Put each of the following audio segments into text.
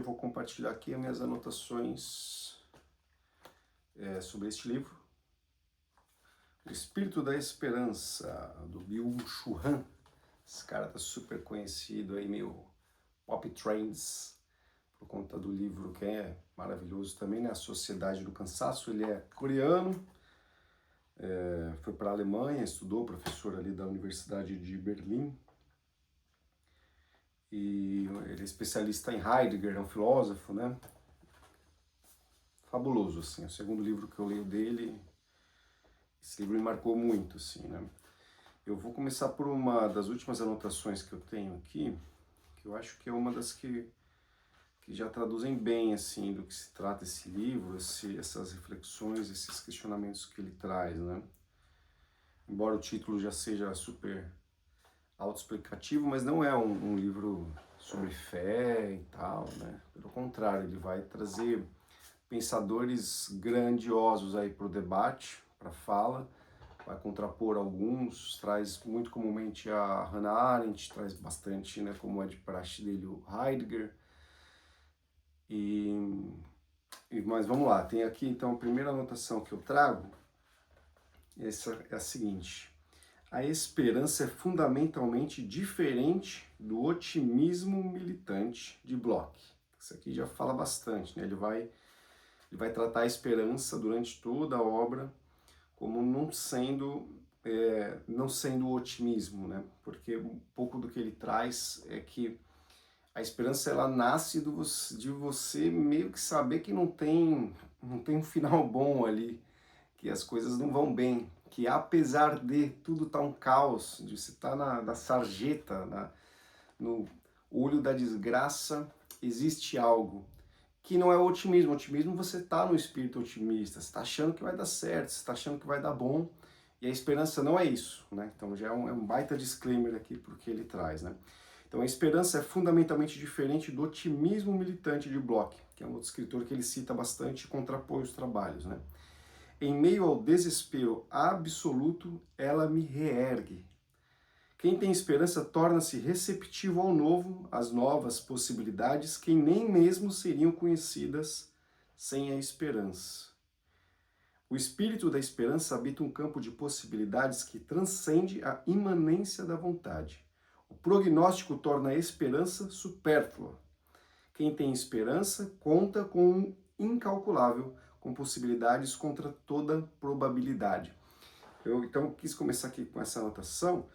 Eu vou compartilhar aqui as minhas anotações sobre este livro, O Espírito da Esperança, do Byung-Chul Han. Esse cara tá super conhecido aí, meio pop trends, por conta do livro que é maravilhoso também, né? A Sociedade do Cansaço. Ele é coreano, foi para a Alemanha, estudou, professor ali da Universidade de Berlim. E ele é especialista em Heidegger, é um filósofo, né? Fabuloso, assim. É o segundo livro que eu leio dele. Esse livro me marcou muito, assim, né? Eu vou começar por uma das últimas anotações que eu tenho aqui, que eu acho que é uma das que já traduzem bem, assim, do que se trata esse livro, essas reflexões, esses questionamentos que ele traz, né? Embora o título já seja super autoexplicativo, mas não é um livro sobre fé e tal, né? Pelo contrário, ele vai trazer pensadores grandiosos aí para o debate, para a fala, vai contrapor alguns, traz muito comumente a Hannah Arendt, traz bastante, né, como é de praxe dele, o Heidegger. Mas vamos lá, tem aqui então a primeira anotação que eu trago, essa é a seguinte: a esperança é fundamentalmente diferente do otimismo militante de Bloch. Isso aqui já fala bastante, né? Ele vai tratar a esperança durante toda a obra como não sendo o otimismo, né? Porque um pouco do que ele traz é que a esperança ela nasce de você meio que saber que não tem um final bom ali, que as coisas não vão bem, que apesar de tudo tá um caos, de você estar na sarjeta, no olho da desgraça, existe algo que não é o otimismo. O otimismo, você está no espírito otimista, você está achando que vai dar certo, você está achando que vai dar bom, e a esperança não é isso, né? Então já é um baita disclaimer aqui porque ele traz, né? Então a esperança é fundamentalmente diferente do otimismo militante de Bloch, que é um outro escritor que ele cita bastante e contrapõe os trabalhos, né? Em meio ao desespero absoluto, ela me reergue. Quem tem esperança torna-se receptivo ao novo, às novas possibilidades que nem mesmo seriam conhecidas sem a esperança. O espírito da esperança habita um campo de possibilidades que transcende a imanência da vontade. O prognóstico torna a esperança supérflua. Quem tem esperança conta com um incalculável, com possibilidades contra toda probabilidade. Eu então quis começar aqui com essa anotação,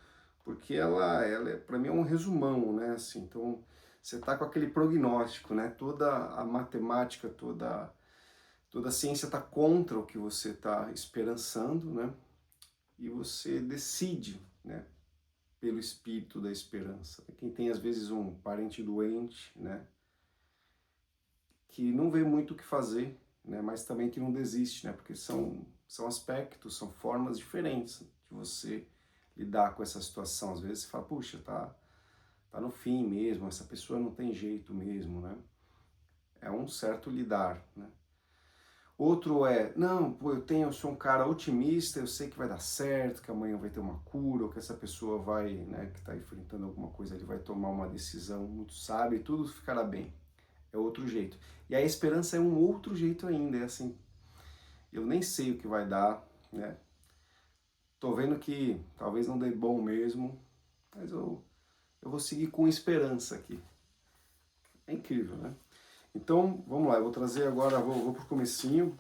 porque ela para mim é um resumão, né? Assim, então você está com aquele prognóstico, né? Toda a matemática, toda a ciência está contra o que você está esperançando, né? E você decide, né? Pelo espírito da esperança. Quem tem às vezes um parente doente, né? Que não vê muito o que fazer, né? Mas também que não desiste, né? Porque são aspectos, são formas diferentes de você lidar com essa situação. Às vezes você fala, puxa, tá no fim mesmo, essa pessoa não tem jeito mesmo, né? É um certo lidar, né? Outro é, não, pô, eu sou um cara otimista, eu sei que vai dar certo, que amanhã vai ter uma cura, ou que essa pessoa vai, né, que está enfrentando alguma coisa, ele vai tomar uma decisão muito sábia e tudo ficará bem. É outro jeito. E a esperança é um outro jeito ainda, é assim, eu nem sei o que vai dar, né? Tô vendo que talvez não dê bom mesmo, mas eu vou seguir com esperança aqui. É incrível, né? Então, vamos lá, eu vou trazer agora, vou pro comecinho,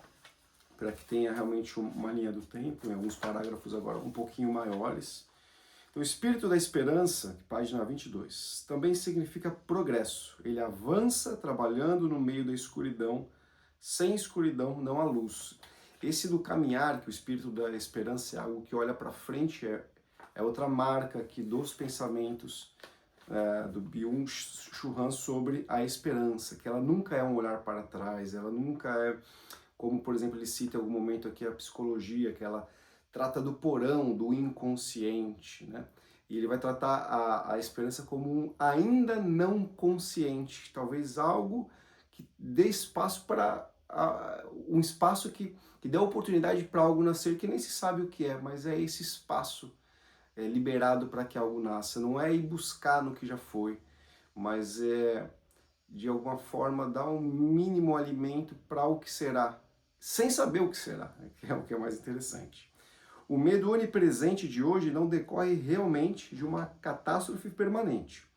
para que tenha realmente uma linha do tempo, em alguns parágrafos agora um pouquinho maiores. Então, o espírito da esperança, página 22, também significa progresso. Ele avança trabalhando no meio da escuridão. Sem escuridão não há luz. Esse do caminhar, que o espírito da esperança é algo que olha para frente, é outra marca aqui dos pensamentos do Byung-Chul Han sobre a esperança, que ela nunca é um olhar para trás, ela nunca é, como por exemplo ele cita em algum momento aqui a psicologia, que ela trata do porão, do inconsciente, né? E ele vai tratar a esperança como um ainda não consciente, talvez algo que dê espaço para um espaço que dê oportunidade para algo nascer que nem se sabe o que é, mas é esse espaço liberado para que algo nasça. Não é ir buscar no que já foi, mas é de alguma forma, dar um mínimo alimento para o que será, sem saber o que será, que é o que é mais interessante. O medo onipresente de hoje não decorre realmente de uma catástrofe permanente.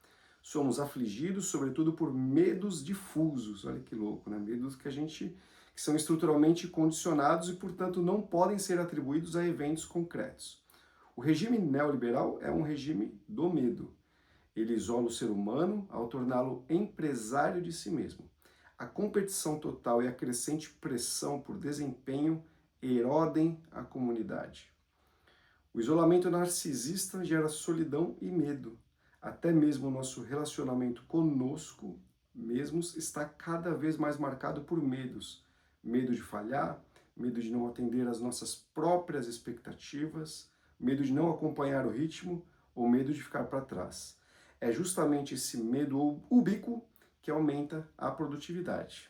Somos afligidos, sobretudo, por medos difusos. Olha que louco, né? Medos que são estruturalmente condicionados e, portanto, não podem ser atribuídos a eventos concretos. O regime neoliberal é um regime do medo. Ele isola o ser humano ao torná-lo empresário de si mesmo. A competição total e a crescente pressão por desempenho erodem a comunidade. O isolamento narcisista gera solidão e medo. Até mesmo o nosso relacionamento conosco mesmos está cada vez mais marcado por medos. Medo de falhar, medo de não atender às nossas próprias expectativas, medo de não acompanhar o ritmo ou medo de ficar para trás. É justamente esse medo ubíquo que aumenta a produtividade.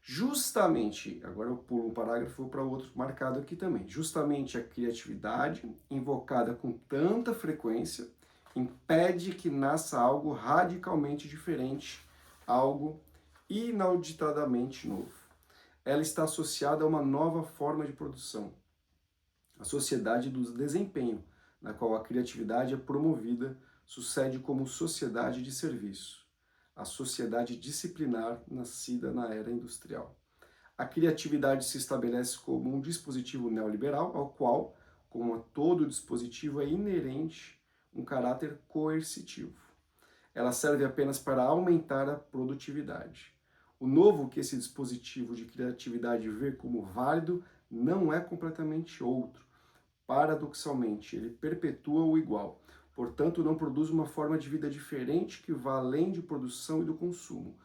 Justamente, agora eu pulo um parágrafo e vou para outro marcado aqui também. Justamente a criatividade, invocada com tanta frequência, impede que nasça algo radicalmente diferente, algo inauditadamente novo. Ela está associada a uma nova forma de produção, a sociedade do desempenho, na qual a criatividade é promovida, sucede como sociedade de serviço, a sociedade disciplinar nascida na era industrial. A criatividade se estabelece como um dispositivo neoliberal, ao qual, como a todo dispositivo, é inerente um caráter coercitivo. Ela serve apenas para aumentar a produtividade. O novo que esse dispositivo de criatividade vê como válido não é completamente outro. Paradoxalmente, ele perpetua o igual. Portanto, não produz uma forma de vida diferente que vá além de produção e do consumo.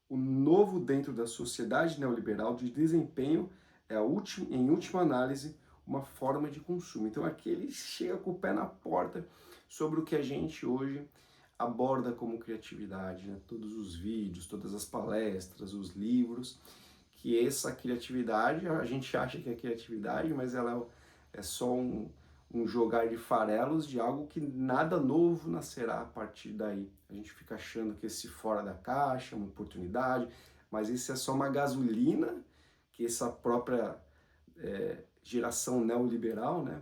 O novo dentro da sociedade neoliberal de desempenho é, em última análise, uma forma de consumo. Então, aqui ele chega com o pé na porta sobre o que a gente hoje aborda como criatividade, né? Todos os vídeos, todas as palestras, os livros, que essa criatividade, a gente acha que é criatividade, mas ela é só um jogar de farelos de algo que nada novo nascerá a partir daí. A gente fica achando que esse fora da caixa é uma oportunidade, mas isso é só uma gasolina que essa própria geração neoliberal, né,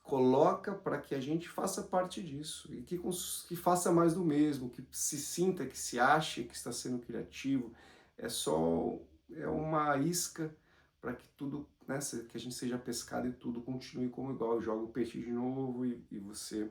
coloca para que a gente faça parte disso e que faça mais do mesmo, que se sinta, que se ache que está sendo criativo. É uma isca para que tudo, né, que a gente seja pescado e tudo continue como igual. Joga o peixe de novo e você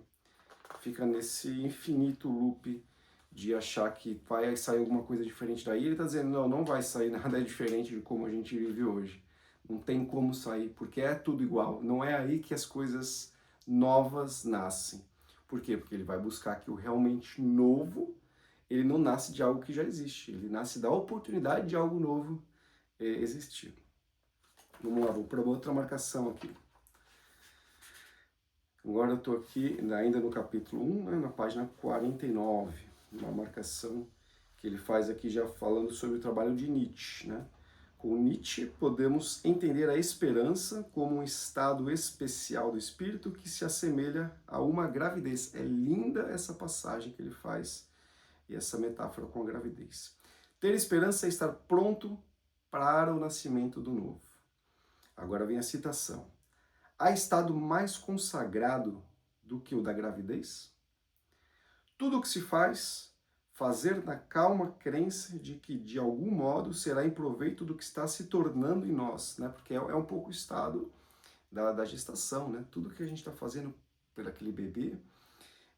fica nesse infinito loop de achar que vai sair alguma coisa diferente daí. Ele está dizendo, não, não vai sair nada diferente de como a gente vive hoje. Não tem como sair, porque é tudo igual. Não é aí que as coisas novas nascem. Por quê? Porque ele vai buscar que o realmente novo, ele não nasce de algo que já existe. Ele nasce da oportunidade de algo novo existir. Vamos lá, vou para outra marcação aqui. Agora eu estou aqui ainda no capítulo 1, né, na página 49, uma marcação que ele faz aqui já falando sobre o trabalho de Nietzsche, né? Com Nietzsche, podemos entender a esperança como um estado especial do espírito que se assemelha a uma gravidez. É linda essa passagem que ele faz e essa metáfora com a gravidez. Ter esperança é estar pronto para o nascimento do novo. Agora vem a citação. Há estado mais consagrado do que o da gravidez? Tudo o que se faz, fazer na calma crença de que, de algum modo, será em proveito do que está se tornando em nós, né? Porque é um pouco o estado da gestação, né? Tudo que a gente está fazendo por aquele bebê,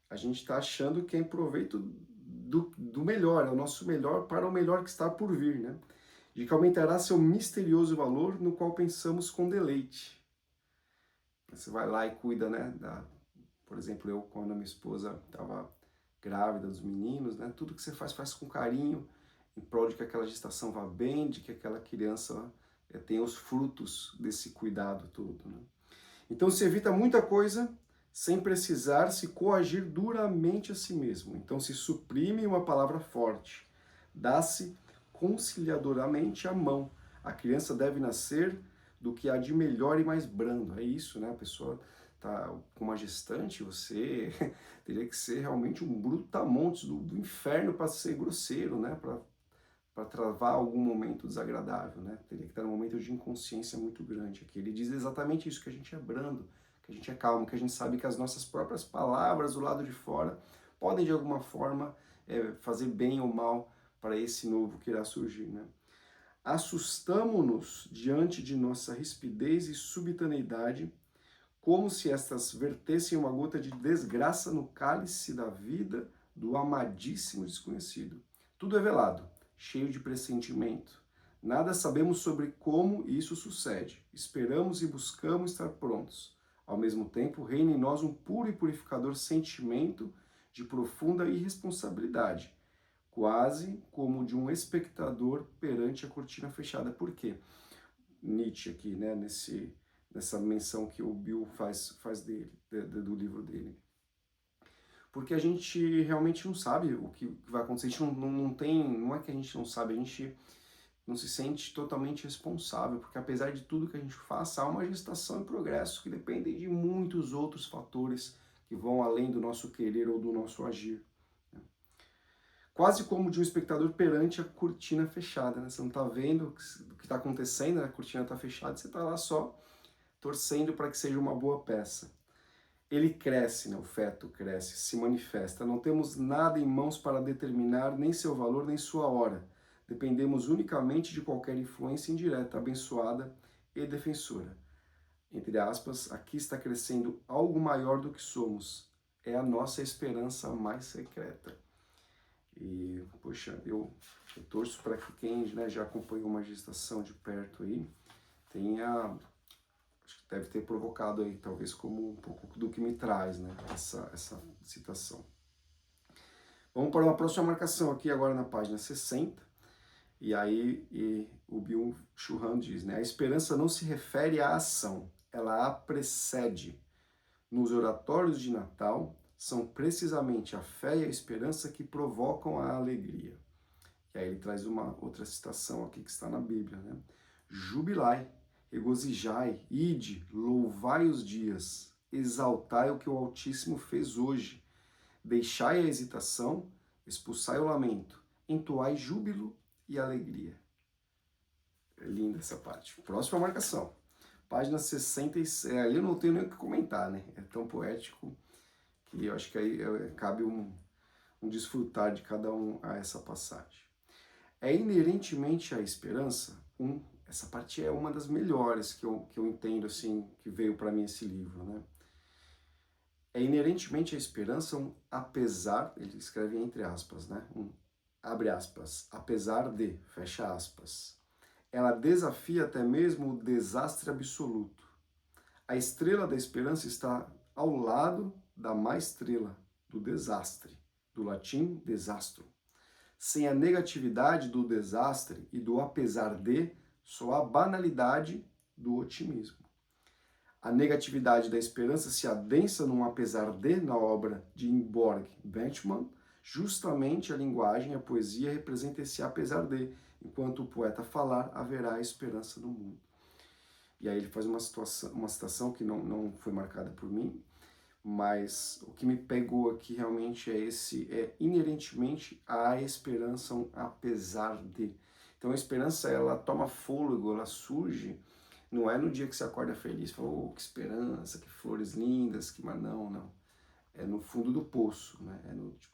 a gente está achando que é em proveito do melhor, é o nosso melhor para o melhor que está por vir, né? De que aumentará seu misterioso valor no qual pensamos com deleite. Você vai lá e cuida, né? Por exemplo, eu, quando a minha esposa estava grávida dos meninos, né? Tudo que você faz com carinho, em prol de que aquela gestação vá bem, de que aquela criança tenha os frutos desse cuidado todo, né? Então se evita muita coisa sem precisar se coagir duramente a si mesmo. Então se suprime uma palavra forte, dá-se conciliadoramente a mão. A criança deve nascer do que há de melhor e mais brando. É isso, né? A pessoa tá com uma gestante, você teria que ser realmente um brutamontes do inferno para ser grosseiro, né? Para travar algum momento desagradável, né? Teria que estar num momento de inconsciência muito grande aqui. Ele diz exatamente isso, que a gente é brando, que a gente é calmo, que a gente sabe que as nossas próprias palavras do lado de fora podem de alguma forma fazer bem ou mal para esse novo que irá surgir, né? Assustamo-nos diante de nossa rispidez e subitaneidade, como se estas vertessem uma gota de desgraça no cálice da vida do amadíssimo desconhecido. Tudo é velado, cheio de pressentimento. Nada sabemos sobre como isso sucede. Esperamos e buscamos estar prontos. Ao mesmo tempo, reina em nós um puro e purificador sentimento de profunda irresponsabilidade, quase como de um espectador perante a cortina fechada. Por quê? Nietzsche aqui, né, nessa menção que o Bill faz dele, do livro dele. Porque a gente realmente não sabe o que vai acontecer, a gente não é que a gente não sabe, a gente não se sente totalmente responsável, porque apesar de tudo que a gente faça, há uma gestação e progresso que dependem de muitos outros fatores que vão além do nosso querer ou do nosso agir. Quase como de um espectador perante a cortina fechada, né? Você não está vendo o que está acontecendo, né? A cortina está fechada, você está lá só torcendo para que seja uma boa peça. Ele cresce, né? O feto cresce, se manifesta. Não temos nada em mãos para determinar nem seu valor, nem sua hora. Dependemos unicamente de qualquer influência indireta, abençoada e defensora. Entre aspas, aqui está crescendo algo maior do que somos. É a nossa esperança mais secreta. E, poxa, eu torço para que quem, né, já acompanhou uma gestação de perto aí, tenha, acho que deve ter provocado aí, talvez como um pouco do que me traz, né, essa citação. Vamos para uma próxima marcação aqui agora na página 60, e aí o Byung-Chul Han diz, né, a esperança não se refere à ação, ela a precede. Nos oratórios de Natal, são precisamente a fé e a esperança que provocam a alegria. E aí ele traz uma outra citação aqui que está na Bíblia, né? Jubilai, regozijai, ide, louvai os dias, exaltai o que o Altíssimo fez hoje, deixai a hesitação, expulsai o lamento, entoai júbilo e alegria. É linda essa parte. Próxima marcação. Página 66. Ali eu não tenho nem o que comentar, né? É tão poético que eu acho que aí cabe um desfrutar de cada um a essa passagem. É inerentemente à esperança, essa parte é uma das melhores que eu entendo, assim, que veio para mim esse livro, né? É inerentemente à esperança apesar, ele escreve entre aspas, né? Abre aspas, apesar de, fecha aspas. Ela desafia até mesmo o desastre absoluto. A estrela da esperança está ao lado da má estrela, do desastre, do latim desastro. Sem a negatividade do desastre e do apesar de, só a banalidade do otimismo. A negatividade da esperança se adensa num apesar de na obra de Ingeborg Bachmann. Justamente a linguagem, a poesia representa esse apesar de, enquanto o poeta falar, haverá esperança no mundo. E aí ele faz uma citação que não foi marcada por mim, mas o que me pegou aqui realmente é inerentemente a esperança, apesar de. Então a esperança, ela toma fôlego, ela surge, não é no dia que você acorda feliz, fala, oh, que esperança, que flores lindas, que... Mas não. É no fundo do poço, né?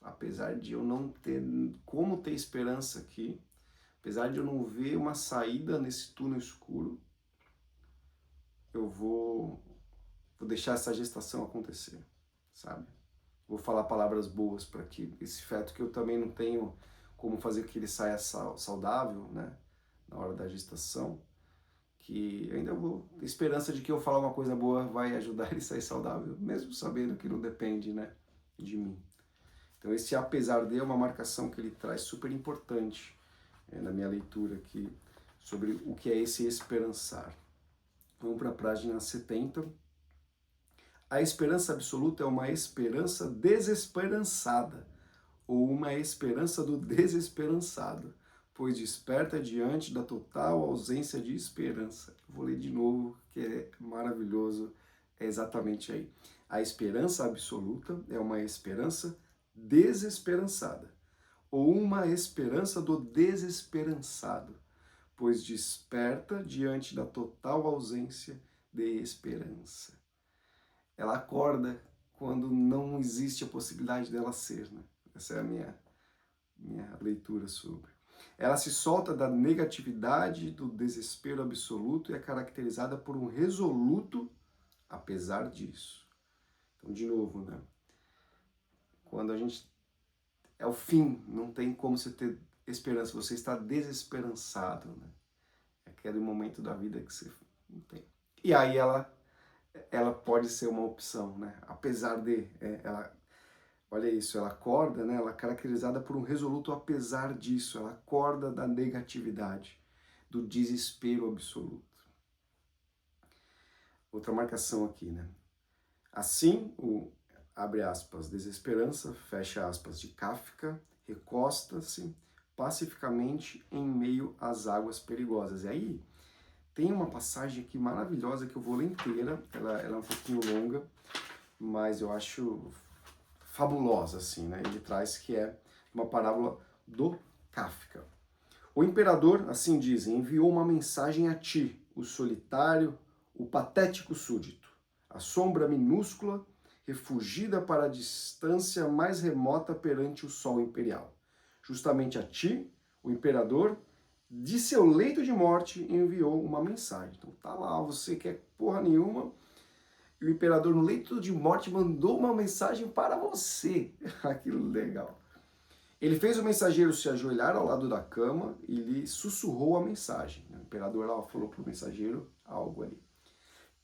Apesar de eu não ter como ter esperança aqui, apesar de eu não ver uma saída nesse túnel escuro, eu vou deixar essa gestação acontecer, sabe? Vou falar palavras boas para que esse feto que eu também não tenho como fazer que ele saia saudável, né? Na hora da gestação, que ainda vou ter esperança de que eu falar uma coisa boa vai ajudar ele a sair saudável, mesmo sabendo que não depende, né, de mim. Então esse apesar de é uma marcação que ele traz super importante na minha leitura aqui sobre o que é esse esperançar. Vamos para a página 70. A esperança absoluta é uma esperança desesperançada, ou uma esperança do desesperançado, pois desperta diante da total ausência de esperança. Vou ler de novo, que é maravilhoso é exatamente aí. A esperança absoluta é uma esperança desesperançada, ou uma esperança do desesperançado, pois desperta diante da total ausência de esperança. Ela acorda quando não existe a possibilidade dela ser, né? Essa é a minha leitura sobre. Ela se solta da negatividade, do desespero absoluto e é caracterizada por um resoluto apesar disso. Então, de novo, né? Quando a gente é o fim, não tem como você ter esperança, você está desesperançado, né? É aquele momento da vida que você não tem. E aí ela pode ser uma opção, né? Apesar de, ela, olha isso, ela acorda, né? Ela é caracterizada por um resoluto apesar disso, ela acorda da negatividade, do desespero absoluto. Outra marcação aqui, né? Assim, abre aspas, desesperança, fecha aspas, de Kafka, recosta-se pacificamente em meio às águas perigosas. E aí, tem uma passagem aqui maravilhosa que eu vou ler inteira, ela é um pouquinho longa, mas eu acho fabulosa, assim, né? Ele traz que é uma parábola do Kafka. O imperador, assim dizem, enviou uma mensagem a ti, o solitário, o patético súdito, a sombra minúscula, refugida para a distância mais remota perante o sol imperial. Justamente a ti, o imperador, de seu leito de morte, enviou uma mensagem. Então tá lá, você quer porra nenhuma, e o imperador no leito de morte mandou uma mensagem para você. Aquilo legal. Ele fez o mensageiro se ajoelhar ao lado da cama e lhe sussurrou a mensagem. O imperador lá falou para o mensageiro algo ali.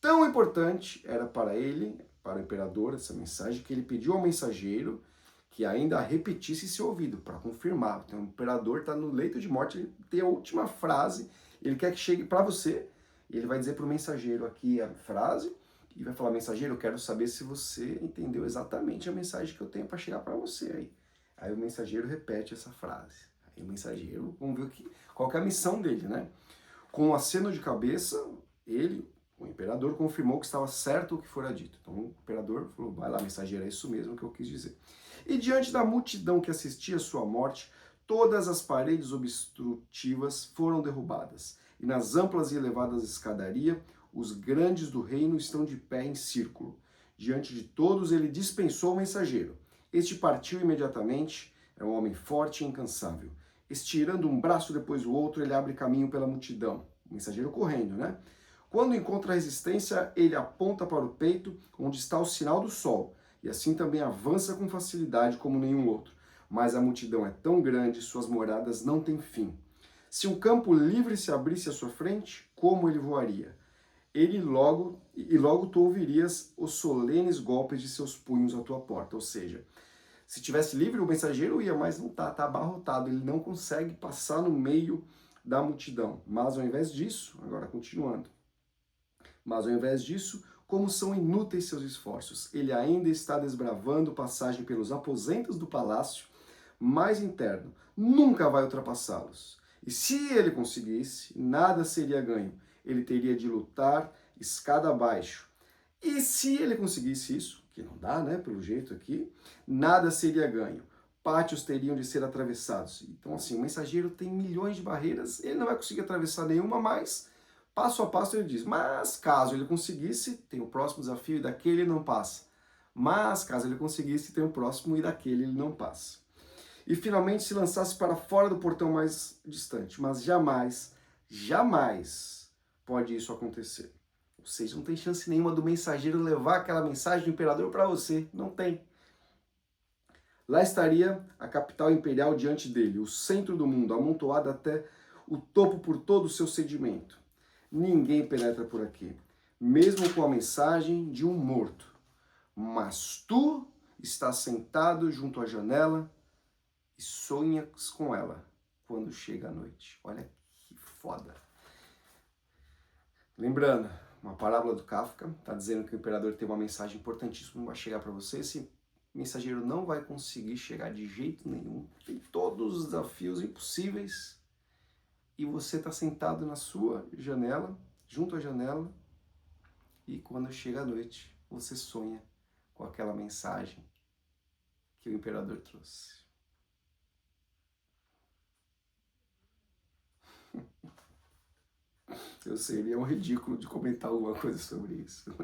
Tão importante era para ele, para o imperador, essa mensagem, que ele pediu ao mensageiro que ainda a repetisse em seu ouvido, para confirmar. Então o imperador está no leito de morte, ele tem a última frase, ele quer que chegue para você, e ele vai dizer para o mensageiro aqui a frase, e vai falar, mensageiro, eu quero saber se você entendeu exatamente a mensagem que eu tenho para chegar para você aí. Aí o mensageiro repete essa frase. Aí o mensageiro, vamos ver qual que é a missão dele, né? Com um aceno de cabeça, ele, o imperador, confirmou que estava certo o que fora dito. Então o imperador falou, vai lá, mensageiro, é isso mesmo que eu quis dizer. E diante da multidão que assistia à sua morte, todas as paredes obstrutivas foram derrubadas, e nas amplas e elevadas escadarias, os grandes do reino estão de pé em círculo. Diante de todos ele dispensou o mensageiro. Este partiu imediatamente, é um homem forte e incansável. Estirando um braço depois do outro, ele abre caminho pela multidão. O mensageiro correndo, né? Quando encontra resistência, ele aponta para o peito, onde está o sinal do sol, e assim também avança com facilidade como nenhum outro. Mas a multidão é tão grande, suas moradas não têm fim. Se um campo livre se abrisse à sua frente, como ele voaria? Logo tu ouvirias os solenes golpes de seus punhos à tua porta. Ou seja, se tivesse livre, o mensageiro ia, mas não tá abarrotado, ele não consegue passar no meio da multidão. Mas ao invés disso, agora continuando, mas ao invés disso, como são inúteis seus esforços, ele ainda está desbravando passagem pelos aposentos do palácio mais interno, nunca vai ultrapassá-los. E se ele conseguisse, nada seria ganho, ele teria de lutar escada abaixo. E se ele conseguisse isso, que não dá, né, pelo jeito aqui, nada seria ganho. Pátios teriam de ser atravessados. Então, assim, o mensageiro tem milhões de barreiras, ele não vai conseguir atravessar nenhuma, mas passo a passo ele diz, mas caso ele conseguisse, tem o próximo desafio e daquele ele não passa. Mas caso ele conseguisse, tem o próximo e daquele ele não passa. E finalmente se lançasse para fora do portão mais distante. Mas jamais, jamais pode isso acontecer. Ou seja, não tem chance nenhuma do mensageiro levar aquela mensagem do imperador para você. Não tem. Lá estaria a capital imperial diante dele, o centro do mundo, amontoado até o topo por todo o seu sedimento. Ninguém penetra por aqui, mesmo com a mensagem de um morto. Mas tu estás sentado junto à janela e sonhas com ela quando chega a noite. Olha que foda. Lembrando, uma parábola do Kafka, está dizendo que o imperador tem uma mensagem importantíssima, não vai chegar para você, esse mensageiro não vai conseguir chegar de jeito nenhum, tem todos os desafios impossíveis, e você está sentado na sua janela, junto à janela, e quando chega a noite, você sonha com aquela mensagem que o imperador trouxe. Eu seria um ridículo de comentar alguma coisa sobre isso.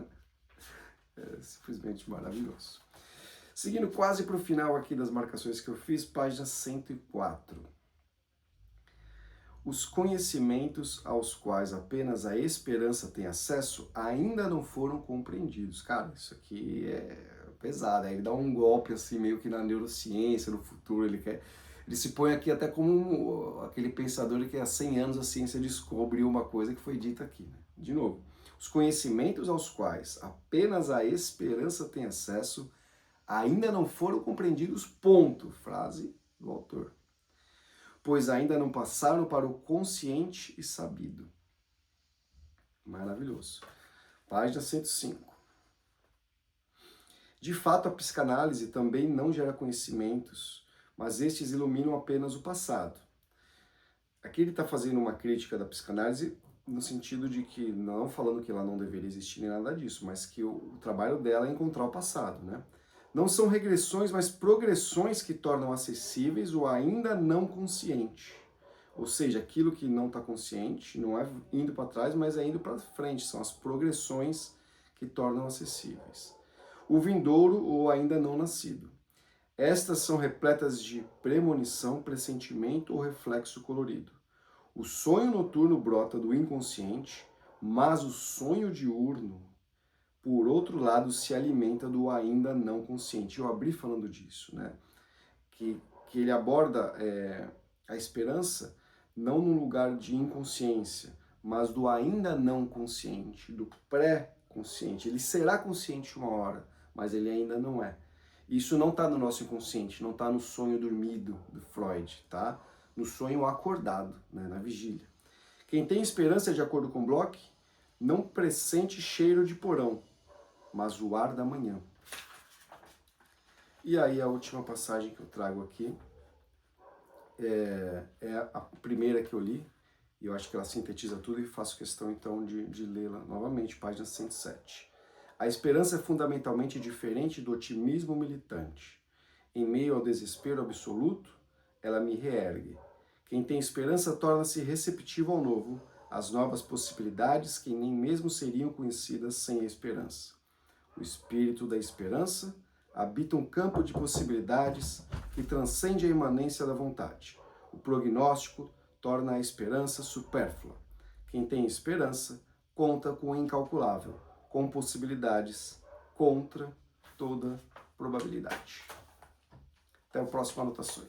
É simplesmente maravilhoso. Seguindo quase para o final aqui das marcações que eu fiz, página 104. Os conhecimentos aos quais apenas a esperança tem acesso ainda não foram compreendidos. Cara, isso aqui é pesado. Ele dá um golpe assim meio que na neurociência, no futuro. Ele se põe aqui até como aquele pensador que há 100 anos a ciência descobriu uma coisa que foi dita aqui. Né? De novo, os conhecimentos aos quais apenas a esperança tem acesso ainda não foram compreendidos, ponto. Frase do autor. Pois ainda não passaram para o consciente e sabido. Maravilhoso. Página 105. De fato, a psicanálise também não gera conhecimentos, mas estes iluminam apenas o passado. Aqui ele está fazendo uma crítica da psicanálise no sentido de que, não falando que ela não deveria existir nem nada disso, mas que o trabalho dela é encontrar o passado, né? Não são regressões, mas progressões que tornam acessíveis o ainda não consciente. Ou seja, aquilo que não está consciente não é indo para trás, mas é indo para frente. São as progressões que tornam acessíveis. O vindouro ou ainda não nascido. Estas são repletas de premonição, pressentimento ou reflexo colorido. O sonho noturno brota do inconsciente, mas o sonho diurno, por outro lado, se alimenta do ainda não consciente. Eu abri falando disso, né? Que ele aborda a esperança não num lugar de inconsciência, mas do ainda não consciente, do pré-consciente. Ele será consciente uma hora, mas ele ainda não é. Isso não está no nosso inconsciente, não está no sonho dormido do Freud, tá? No sonho acordado, né? Na vigília. Quem tem esperança, de acordo com Bloch, não pressente cheiro de porão, mas o ar da manhã. E aí a última passagem que eu trago aqui é a primeira que eu li, e eu acho que ela sintetiza tudo e faço questão então de lê-la novamente, página 107. A esperança é fundamentalmente diferente do otimismo militante. Em meio ao desespero absoluto, ela me reergue. Quem tem esperança torna-se receptivo ao novo, às novas possibilidades que nem mesmo seriam conhecidas sem a esperança. O espírito da esperança habita um campo de possibilidades que transcende a imanência da vontade. O prognóstico torna a esperança supérflua. Quem tem esperança conta com o incalculável, com possibilidades contra toda probabilidade. Até o próximo Anotações.